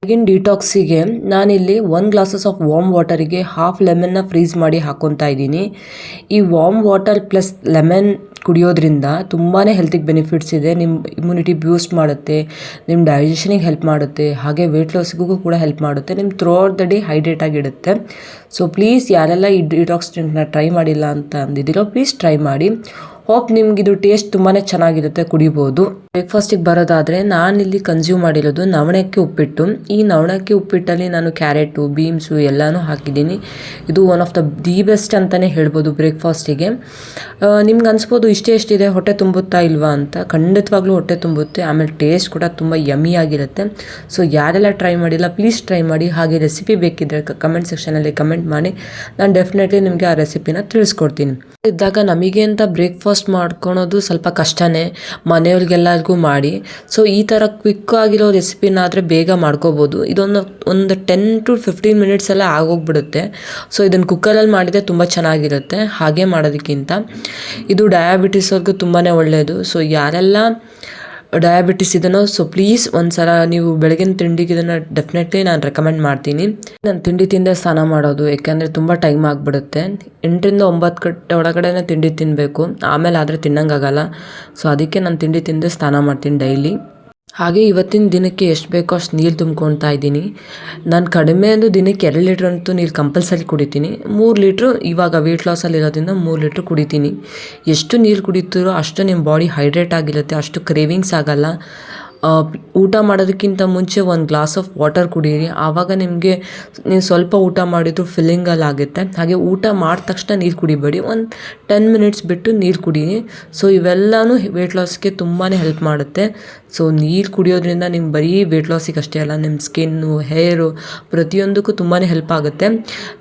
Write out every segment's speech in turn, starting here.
ಬೆಳಗಿನ ಡಿಟಾಕ್ಸಿಗೆ ನಾನಿಲ್ಲಿ 1 ಗ್ಲಾಸಸ್ ಆಫ್ ವಾರ್ಮ್ ವಾಟರಿಗೆ ಹಾಫ್ ಲೆಮನ್ನ ಫ್ರೀಸ್ ಮಾಡಿ ಹಾಕ್ಕೊತಾ ಇದ್ದೀನಿ. ಈ ವಾರ್ಮ್ ವಾಟರ್ ಪ್ಲಸ್ ಲೆಮನ್ ಕುಡಿಯೋದ್ರಿಂದ ತುಂಬಾ ಹೆಲ್ತಿಗೆ ಬೆನಿಫಿಟ್ಸ್ ಇದೆ. ನಿಮ್ಮ ಇಮ್ಯುನಿಟಿ ಬೂಸ್ಟ್ ಮಾಡುತ್ತೆ, ನಿಮ್ಮ ಡೈಜೆಷನಿಗೆ ಹೆಲ್ಪ್ ಮಾಡುತ್ತೆ, ಹಾಗೆ ವೆಯ್ಟ್ ಲಾಸ್ಗೂ ಕೂಡ ಹೆಲ್ಪ್ ಮಾಡುತ್ತೆ. ನಿಮ್ಮ throughout the day hydrate ಆಗಿಡುತ್ತೆ. ಸೊ ಪ್ಲೀಸ್ ಯಾರೆಲ್ಲ ಈ ಡಿಟಾಕ್ಸ್ ಡ್ರಿಂಕ್ನ ಟ್ರೈ ಮಾಡಿಲ್ಲ ಅಂತ ಅಂದಿದ್ದೀರೋ ಪ್ಲೀಸ್ ಟ್ರೈ ಮಾಡಿ. ಹೋಪ್ ನಿಮ್ಗಿದು ಟೇಸ್ಟ್ ತುಂಬಾ ಚೆನ್ನಾಗಿರುತ್ತೆ, ಕುಡಿಬೋದು. ಬ್ರೇಕ್ಫಾಸ್ಟಿಗೆ ಬರೋದಾದರೆ ನಾನಿಲ್ಲಿ ಕನ್ಸ್ಯೂಮ್ ಮಾಡಿರೋದು ನವಣಕ್ಕಿ ಉಪ್ಪಿಟ್ಟು. ಈ ನವಣಕ್ಕಿ ಉಪ್ಪಿಟ್ಟಲ್ಲಿ ನಾನು ಕ್ಯಾರೆಟು, ಬೀನ್ಸು ಎಲ್ಲನೂ ಹಾಕಿದ್ದೀನಿ. ಇದು ಒನ್ ಆಫ್ ದಿ ಬೆಸ್ಟ್ ಅಂತಲೇ ಹೇಳ್ಬೋದು ಬ್ರೇಕ್ಫಾಸ್ಟಿಗೆ. ನಿಮ್ಗೆ ಅನಿಸ್ಬೋದು ಇಷ್ಟೇ ಎಷ್ಟಿದೆ ಹೊಟ್ಟೆ ತುಂಬುತ್ತಾ ಇಲ್ವಾ ಅಂತ. ಖಂಡಿತವಾಗ್ಲೂ ಹೊಟ್ಟೆ ತುಂಬುತ್ತೆ, ಆಮೇಲೆ ಟೇಸ್ಟ್ ಕೂಡ ತುಂಬ ಯಮ್ಮಿ ಆಗಿರುತ್ತೆ. ಸೊ ಯಾರೆಲ್ಲ ಟ್ರೈ ಮಾಡಿಲ್ಲ ಪ್ಲೀಸ್ ಟ್ರೈ ಮಾಡಿ. ಹಾಗೆ ರೆಸಿಪಿ ಬೇಕಿದ್ದರೆ ಕಮೆಂಟ್ ಸೆಕ್ಷನಲ್ಲಿ ಕಮೆಂಟ್ ಮಾಡಿ, ನಾನು ಡೆಫಿನೆಟ್ಲಿ ನಿಮಗೆ ಆ ರೆಸಿಪಿನ ತಿಳಿಸ್ಕೊಡ್ತೀನಿ. ಇದ್ದಾಗ ನಮಗೆ ಅಂತ ಬ್ರೇಕ್ಫಾಸ್ಟ್ ಮಾಡ್ಕೊಳೋದು ಸ್ವಲ್ಪ ಕಷ್ಟನೇ, ಮನೆಯವ್ರಿಗೆಲ್ಲರಿಗೂ ಮಾಡಿ. ಸೊ ಈ ಥರ ಕ್ವಿಕ್ ಆಗಿರೋ ರೆಸಿಪಿನಾದರೆ ಬೇಗ ಮಾಡ್ಕೋಬೋದು. ಒಂದು 10 to 15 ಮಿನಿಟ್ಸ್ ಎಲ್ಲ ಆಗೋಗ್ಬಿಡುತ್ತೆ. ಸೊ ಇದನ್ನು ಕುಕ್ಕರಲ್ಲಿ ಮಾಡಿದರೆ ತುಂಬ ಚೆನ್ನಾಗಿರುತ್ತೆ. ಹಾಗೆ ಮಾಡೋದಕ್ಕಿಂತ ಇದು ಡಯಾಬಿಟಿಸವ್ರಿಗೂ ತುಂಬಾ ಒಳ್ಳೆಯದು. ಸೊ ಯಾರೆಲ್ಲ ಡಯಾಬಿಟಿಸ್ ಇದನ್ನು ಸೊ ಪ್ಲೀಸ್ ಒಂದ್ಸಲ ನೀವು ಬೆಳಗಿನ ತಿಂಡಿಗೆ ಇದನ್ನು ಡೆಫಿನೆಟ್ಲಿ ನಾನು ರೆಕಮೆಂಡ್ ಮಾಡ್ತೀನಿ. ನಾನು ತಿಂಡಿ ತಿಂದೇ ಸ್ನಾನ ಮಾಡೋದು, ಯಾಕೆಂದರೆ ತುಂಬ ಟೈಮ್ ಆಗಿಬಿಡುತ್ತೆ. 8 ರಿಂದ 9 ಗಂಟೆ ಒಳಗಡೆ ತಿಂಡಿ ತಿನ್ನಬೇಕು, ಆಮೇಲೆ ಆದರೆ ತಿನ್ನಂಗಾಗಲ್ಲ. ಸೊ ಅದಕ್ಕೆ ನಾನು ತಿಂಡಿ ತಿಂದೇ ಸ್ನಾನ ಮಾಡ್ತೀನಿ ಡೈಲಿ. ಹಾಗೆ ಇವತ್ತಿನ ದಿನಕ್ಕೆ ಎಷ್ಟು ಬೇಕೋ ಅಷ್ಟು ನೀರು ತುಂಬ್ಕೊತಾ ಇದ್ದೀನಿ. ನಾನು ಕಡಿಮೆ ಅಂದು ದಿನಕ್ಕೆ 2 ಲೀಟ್ರ್ ಅಂತೂ ನೀರು ಕಂಪಲ್ಸರಿ ಕುಡಿತೀನಿ. 3 ಲೀಟ್ರು ಇವಾಗ ವೆಯ್ಟ್ ಲಾಸಲ್ಲಿ ಇರೋದ್ರಿಂದ 3 ಲೀಟ್ರ್ ಕುಡಿತೀನಿ. ಎಷ್ಟು ನೀರು ಕುಡಿತೀರೋ ಅಷ್ಟು ನಿಮ್ಮ ಬಾಡಿ ಹೈಡ್ರೇಟ್ ಆಗಿರುತ್ತೆ, ಅಷ್ಟು ಕ್ರೇವಿಂಗ್ಸ್ ಆಗಲ್ಲ. ಊಟ ಮಾಡೋದಕ್ಕಿಂತ ಮುಂಚೆ 1 ಗ್ಲಾಸ್ ಆಫ್ ವಾಟರ್ ಕುಡೀರಿ. ಆವಾಗ ನಿಮಗೆ ನೀವು ಸ್ವಲ್ಪ ಊಟ ಮಾಡಿದ್ರು ಫಿಲ್ಲಿಂಗಲ್ಲಿ ಆಗುತ್ತೆ. ಹಾಗೆ ಊಟ ಮಾಡಿದ ತಕ್ಷಣ ನೀರು ಕುಡಿಬೇಡಿ, ಒಂದು 10 ಮಿನಿಟ್ಸ್ ಬಿಟ್ಟು ನೀರು ಕುಡೀರಿ. ಸೊ ಇವೆಲ್ಲನೂ ವೆಯ್ಟ್ ಲಾಸ್ಗೆ ತುಂಬಾ ಹೆಲ್ಪ್ ಮಾಡುತ್ತೆ. ಸೊ ನೀರು ಕುಡಿಯೋದ್ರಿಂದ ನಿಮ್ಗೆ ಬರೀ ವೆಯ್ಟ್ ಲಾಸಿಗೆ ಅಷ್ಟೇ ಅಲ್ಲ, ನಿಮ್ಮ ಸ್ಕಿನ್ನು, ಹೇರು ಪ್ರತಿಯೊಂದಕ್ಕೂ ತುಂಬಾ ಹೆಲ್ಪ್ ಆಗುತ್ತೆ.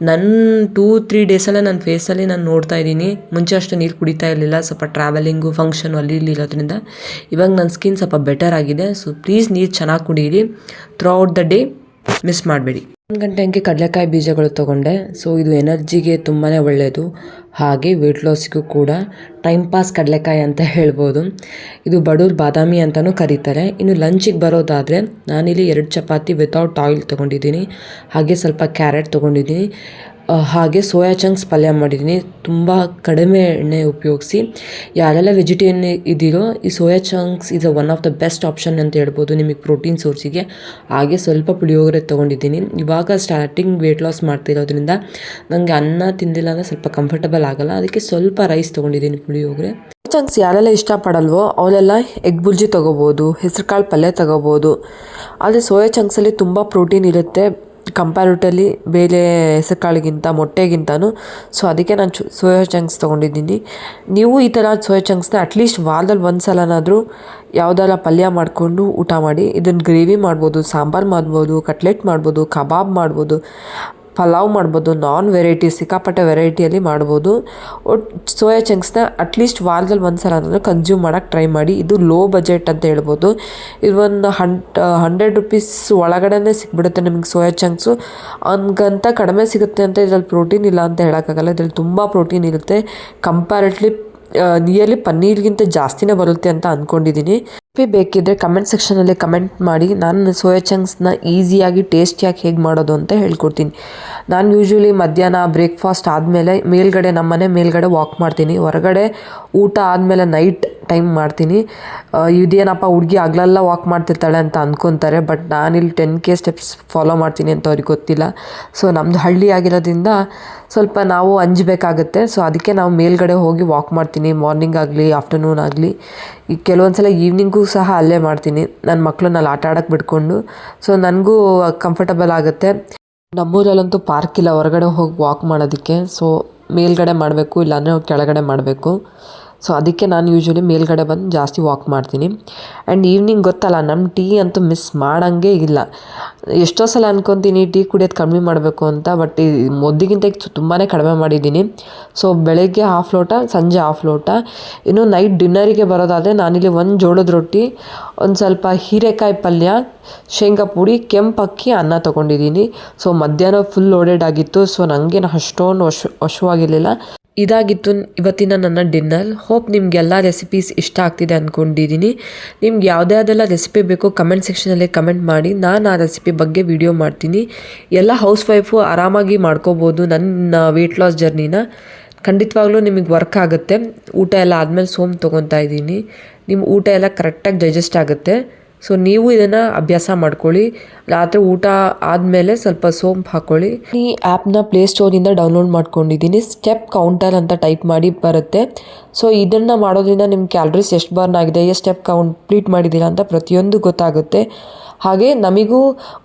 ನನ್ನ 2-3 ಡೇಸಲ್ಲೇ ನನ್ನ ಫೇಸಲ್ಲಿ ನಾನು ನೋಡ್ತಾ ಇದ್ದೀನಿ. ಮುಂಚೆ ಅಷ್ಟು ನೀರು ಕುಡಿತಾ ಇರಲಿಲ್ಲ, ಸ್ವಲ್ಪ ಟ್ರಾವೆಲಿಂಗು ಫಂಕ್ಷನ್ ಅಲ್ಲಿ ಇಲ್ಲಿ ಇರೋದ್ರಿಂದ. ಇವಾಗ ನನ್ನ ಸ್ಕಿನ್ ಸ್ವಲ್ಪ ಬೆಟರ್ ಆಗಿದೆ. ಸೊ ಪ್ಲೀಸ್ ನೀರು ಚೆನ್ನಾಗಿ ಕುಡೀರಿ through out the day, miss ಮಾಡಬೇಡಿ. 1 ಗಂಟೆ ಹಂಗೆ ಕಡಲೆಕಾಯಿ ಬೀಜಗಳು ತೊಗೊಂಡೆ. ಸೊ ಇದು ಎನರ್ಜಿಗೆ ತುಂಬಾ ಒಳ್ಳೆಯದು, ಹಾಗೆ ವೆಯ್ಟ್ ಲಾಸಿಗೂ ಕೂಡ ಟೈಮ್ ಪಾಸ್ ಕಡಲೆಕಾಯಿ ಅಂತ ಹೇಳ್ಬೋದು. ಇದು ಬಡವ್ರು ಬಾದಾಮಿ ಅಂತಲೂ ಕರೀತಾರೆ. ಇನ್ನು ಲಂಚಿಗೆ ಬರೋದಾದರೆ ನಾನಿಲ್ಲಿ 2 ಚಪಾತಿ ವಿತೌಟ್ ಆಯಿಲ್ ತೊಗೊಂಡಿದ್ದೀನಿ, ಹಾಗೆ ಸ್ವಲ್ಪ ಕ್ಯಾರೆಟ್ ತೊಗೊಂಡಿದ್ದೀನಿ, ಹಾಗೆ ಸೋಯಾ ಚಂಕ್ಸ್ ಪಲ್ಯ ಮಾಡಿದ್ದೀನಿ. ತುಂಬ ಕಡಿಮೆ ಎಣ್ಣೆ ಉಪಯೋಗಿಸಿ. ಯಾರೆಲ್ಲ ವೆಜಿಟೇರಿಯನ್ ಇದ್ದೀರೋ ಈ soya chunks is one of the best option ಅಂತ ಹೇಳ್ಬೋದು ನಿಮಗೆ ಪ್ರೋಟೀನ್ ಸೋರ್ಸಿಗೆ. ಹಾಗೆ ಸ್ವಲ್ಪ ಪುಳಿಯೋಗರೆ ತೊಗೊಂಡಿದ್ದೀನಿ. ಇವಾಗ ಸ್ಟಾರ್ಟಿಂಗ್ ವೆಯ್ಟ್ ಲಾಸ್ ಮಾಡ್ತಿರೋದ್ರಿಂದ ನನಗೆ ಅನ್ನ ತಿಂದಿಲ್ಲ ಅಂದರೆ ಸ್ವಲ್ಪ ಕಂಫರ್ಟಬಲ್ ಆಗಲ್ಲ, ಅದಕ್ಕೆ ಸ್ವಲ್ಪ ರೈಸ್ ತೊಗೊಂಡಿದ್ದೀನಿ ಪುಳಿಯೋಗರೆ. ಚಂಕ್ಸ್ ಯಾರೆಲ್ಲ ಇಷ್ಟಪಡಲ್ವೋ ಅವರೆಲ್ಲ ಎಗ್ ಬುರ್ಜಿ ತೊಗೋಬೋದು, ಹೆಸರು ಕಾಳು ಪಲ್ಯ ತೊಗೋಬೋದು. ಆದರೆ ಸೋಯಾ ಚಂಕ್ಸಲ್ಲಿ ತುಂಬ ಪ್ರೋಟೀನ್ ಇರುತ್ತೆ ಕಂಪ್ಯಾರಿಟಿವ್ಲಿ ಬೇರೆ ಹೆಸರು ಕಾಳಿಗಿಂತ, ಮೊಟ್ಟೆಗಿಂತನೂ. ಸೊ ಅದಕ್ಕೆ ನಾನು ಸೋಯಾ ಚಂಕ್ಸ್ ತೊಗೊಂಡಿದ್ದೀನಿ. ನೀವು ಈ ಥರ ಸೋಯಾ ಚಂಕ್ಸ್ನ ಅಟ್ಲೀಸ್ಟ್ ವಾರದಲ್ಲಿ 1 ಸಲನಾದರೂ ಯಾವುದಾರ ಪಲ್ಯ ಮಾಡಿಕೊಂಡು ಊಟ ಮಾಡಿ. ಇದನ್ನು ಗ್ರೇವಿ ಮಾಡ್ಬೋದು, ಸಾಂಬಾರು ಮಾಡ್ಬೋದು, ಕಟ್ಲೆಟ್ ಮಾಡ್ಬೋದು, ಕಬಾಬ್ ಮಾಡ್ಬೋದು, ಪಲಾವ್ ಮಾಡ್ಬೋದು, ನಾನ್ ವೆರೈಟಿ ಸಿಕ್ಕಾಪಟ್ಟೆ ವೆರೈಟಿಯಲ್ಲಿ ಮಾಡ್ಬೋದು. ಸೋಯಾ ಚಂಕ್ಸ್ನ ಅಟ್ಲೀಸ್ಟ್ ವಾರದಲ್ಲಿ 1 ಸಲ ಅಂದರೆ ಕನ್ಸ್ಯೂಮ್ ಮಾಡೋಕ್ಕೆ ಟ್ರೈ ಮಾಡಿ. ಇದು ಲೋ ಬಜೆಟ್ ಅಂತ ಹೇಳ್ಬೋದು. ಇದು ಒಂದು 100 ರುಪೀಸ್ ಒಳಗಡೆ ಸಿಕ್ಬಿಡುತ್ತೆ ನಿಮಗೆ ಸೋಯಾ ಚಂಕ್ಸು. ಹಂಗಂತ ಕಡಿಮೆ ಸಿಗುತ್ತೆ ಅಂತ ಇದ್ರಲ್ಲಿ ಪ್ರೋಟೀನ್ ಇಲ್ಲ ಅಂತ ಹೇಳೋಕ್ಕಾಗಲ್ಲ. ಇದರಲ್ಲಿ ತುಂಬ ಪ್ರೋಟೀನ್ ಇರುತ್ತೆ. ಕಂಪ್ಯಾರಿಟ್ಲಿ ನಿಯರ್ಲಿ ಪನ್ನೀರ್ಗಿಂತ ಜಾಸ್ತಿನೇ ಬರುತ್ತೆ ಅಂತ ಅಂದ್ಕೊಂಡಿದ್ದೀನಿ. ಬೇಕಿದ್ದರೆ ಕಮೆಂಟ್ ಸೆಕ್ಷನಲ್ಲಿ ಕಮೆಂಟ್ ಮಾಡಿ, ನಾನು ಸೋಯಾ ಚಂಕ್ಸ್ನ ಈಸಿಯಾಗಿ ಟೇಸ್ಟಿಯಾಗಿ ಹೇಗೆ ಮಾಡೋದು ಅಂತ ಹೇಳ್ಕೊಡ್ತೀನಿ. ನಾನು ಯೂಶ್ವಲಿ ಮಧ್ಯಾಹ್ನ ಬ್ರೇಕ್ಫಾಸ್ಟ್ ಆದಮೇಲೆ ನಮ್ಮನೆ ಮೇಲ್ಗಡೆ ವಾಕ್ ಮಾಡ್ತೀನಿ. ಹೊರಗಡೆ ಊಟ ಆದಮೇಲೆ ನೈಟ್ ಟೈಮ್ ಮಾಡ್ತೀನಿ. ಇದೇನಪ್ಪ ಹುಡುಗಿ ಹಗಲೆಲ್ಲ ವಾಕ್ ಮಾಡ್ತಿರ್ತಾಳೆ ಅಂತ ಅಂದ್ಕೊತಾರೆ, ಬಟ್ ನಾನಿಲ್ಲಿ 10K ಸ್ಟೆಪ್ಸ್ ಫಾಲೋ ಮಾಡ್ತೀನಿ ಅಂತ ಅವ್ರಿಗೆ ಗೊತ್ತಿಲ್ಲ. ಸೊ ನಮ್ಮದು ಹಳ್ಳಿ ಆಗಿರೋದ್ರಿಂದ ಸ್ವಲ್ಪ ನಾವು ಅಂಜಬೇಕಾಗುತ್ತೆ. ಸೊ ಅದಕ್ಕೆ ನಾವು ಮೇಲ್ಗಡೆ ಹೋಗಿ ವಾಕ್ ಮಾಡ್ತೀನಿ, ಮಾರ್ನಿಂಗ್ ಆಗಲಿ ಆಫ್ಟರ್ನೂನ್ ಆಗಲಿ. ಈ ಕೆಲವೊಂದು ಸಲ ಈವ್ನಿಂಗೂ ಸಹ ಅಲ್ಲೇ ಮಾಡ್ತೀನಿ, ನನ್ನ ಮಕ್ಕಳನ್ನ ಆಟ ಆಡೋಕ್ಕೆ ಬಿಟ್ಕೊಂಡು. ಸೊ ನನಗೂ ಕಂಫರ್ಟಬಲ್ ಆಗುತ್ತೆ. ನಮ್ಮೂರಲ್ಲಂತೂ ಪಾರ್ಕ್ ಇಲ್ಲ ಹೊರಗಡೆ ಹೋಗಿ ವಾಕ್ ಮಾಡೋದಕ್ಕೆ. ಸೊ ಮೇಲ್ಗಡೆ ಮಾಡಬೇಕು, ಇಲ್ಲಾಂದರೆ ಕೆಳಗಡೆ ಮಾಡಬೇಕು. ಸೊ ಅದಕ್ಕೆ ನಾನು ಯೂಶ್ವಲಿ ಮೇಲ್ಗಡೆ ಬಂದು ಜಾಸ್ತಿ ವಾಕ್ ಮಾಡ್ತೀನಿ. ಆ್ಯಂಡ್ ಈವ್ನಿಂಗ್ ಗೊತ್ತಲ್ಲ, ನಮ್ಮ ಟೀ ಅಂತೂ ಮಿಸ್ ಮಾಡೋಂಗೇ ಇಲ್ಲ. ಎಷ್ಟೋ ಸಲ ಅಂದ್ಕೊತೀನಿ ಟೀ ಕುಡಿಯೋದು ಕಡಿಮೆ ಮಾಡಬೇಕು ಅಂತ, ಬಟ್ ಮೊದಲಿಗಿಂತ ತುಂಬಾ ಕಡಿಮೆ ಮಾಡಿದ್ದೀನಿ. ಸೊ ಬೆಳಗ್ಗೆ 1/2 ಲೋಟ, ಸಂಜೆ 1/2 ಲೋಟ. ಇನ್ನು ನೈಟ್ ಡಿನ್ನರಿಗೆ ಬರೋದಾದರೆ ನಾನಿಲ್ಲಿ 1 ಜೋಳದ ರೊಟ್ಟಿ, ಒಂದು ಸ್ವಲ್ಪ ಹೀರೆಕಾಯಿ ಪಲ್ಯ, ಶೇಂಗಾ ಪುಡಿ, ಕೆಂಪು ಅಕ್ಕಿ, ಅನ್ನ ತೊಗೊಂಡಿದ್ದೀನಿ. ಸೊ ಮಧ್ಯಾಹ್ನ ಫುಲ್ ಲೋಡೆಡ್ ಆಗಿತ್ತು. ಸೊ ನನಗೇನು ಅಷ್ಟೊಂದು ಹಶುವಾಗಿರಲಿಲ್ಲ. ಇದಾಗಿತ್ತು ಇವತ್ತಿನ ನನ್ನ ಡಿನ್ನರ್. ಹೋಪ್ ನಿಮಗೆಲ್ಲ ರೆಸಿಪೀಸ್ ಇಷ್ಟ ಆಗ್ತಿದೆ ಅಂದ್ಕೊಂಡಿದ್ದೀನಿ. ನಿಮ್ಗೆ ಯಾವುದ್ಯಾವುದೆಲ್ಲ ರೆಸಿಪಿ ಬೇಕೋ ಕಮೆಂಟ್ ಸೆಕ್ಷನಲ್ಲಿ ಕಮೆಂಟ್ ಮಾಡಿ, ನಾನು ಆ ರೆಸಿಪಿ ಬಗ್ಗೆ ವಿಡಿಯೋ ಮಾಡ್ತೀನಿ. ಎಲ್ಲ ಹೌಸ್ ವೈಫು ಆರಾಮಾಗಿ ಮಾಡ್ಕೋಬೋದು ನನ್ನ ವೆಯ್ಟ್ ಲಾಸ್ ಜರ್ನಿನ. ಖಂಡಿತವಾಗ್ಲೂ ನಿಮಗೆ ವರ್ಕ್ ಆಗುತ್ತೆ. ಊಟ ಎಲ್ಲ ಆದಮೇಲೆ ಸೋಂಪು ತೊಗೊತಾ ಇದ್ದೀನಿ. ನಿಮ್ಮ ಊಟ ಎಲ್ಲ ಕರೆಕ್ಟಾಗಿ ಡೈಜೆಸ್ಟ್ ಆಗುತ್ತೆ. ಸೊ ನೀವು ಇದನ್ನು ಅಭ್ಯಾಸ ಮಾಡ್ಕೊಳ್ಳಿ. ರಾತ್ರಿ ಊಟ ಆದಮೇಲೆ ಸ್ವಲ್ಪ ಸೋಂಪು ಹಾಕ್ಕೊಳ್ಳಿ. ಈ ಆ್ಯಪ್ನ ಪ್ಲೇಸ್ಟೋರಿಂದ ಡೌನ್ಲೋಡ್ ಮಾಡ್ಕೊಂಡಿದ್ದೀನಿ. ಸ್ಟೆಪ್ ಕೌಂಟರ್ ಅಂತ ಟೈಪ್ ಮಾಡಿ ಬರುತ್ತೆ. ಸೊ ಇದನ್ನು ಮಾಡೋದ್ರಿಂದ ನಿಮ್ಮ ಕ್ಯಾಲರೀಸ್ ಎಷ್ಟು ಬರ್ನ್ ಆಗಿದೆ, ಎಷ್ಟು ಸ್ಟೆಪ್ ಕಂಪ್ಲೀಟ್ ಮಾಡಿದ್ದೀರಾ ಅಂತ ಪ್ರತಿಯೊಂದು ಗೊತ್ತಾಗುತ್ತೆ. ಹಾಗೆ ನಮಗೂ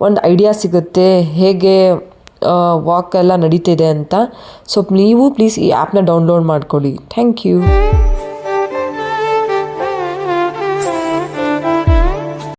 ಒಂದು ಐಡಿಯಾ ಸಿಗುತ್ತೆ ಹೇಗೆ ವಾಕ್ ಎಲ್ಲ ನಡೀತಿದೆ ಅಂತ. ಸೊ ನೀವು ಪ್ಲೀಸ್ ಈ ಆ್ಯಪ್ನ ಡೌನ್ಲೋಡ್ ಮಾಡ್ಕೊಳ್ಳಿ. Thank you.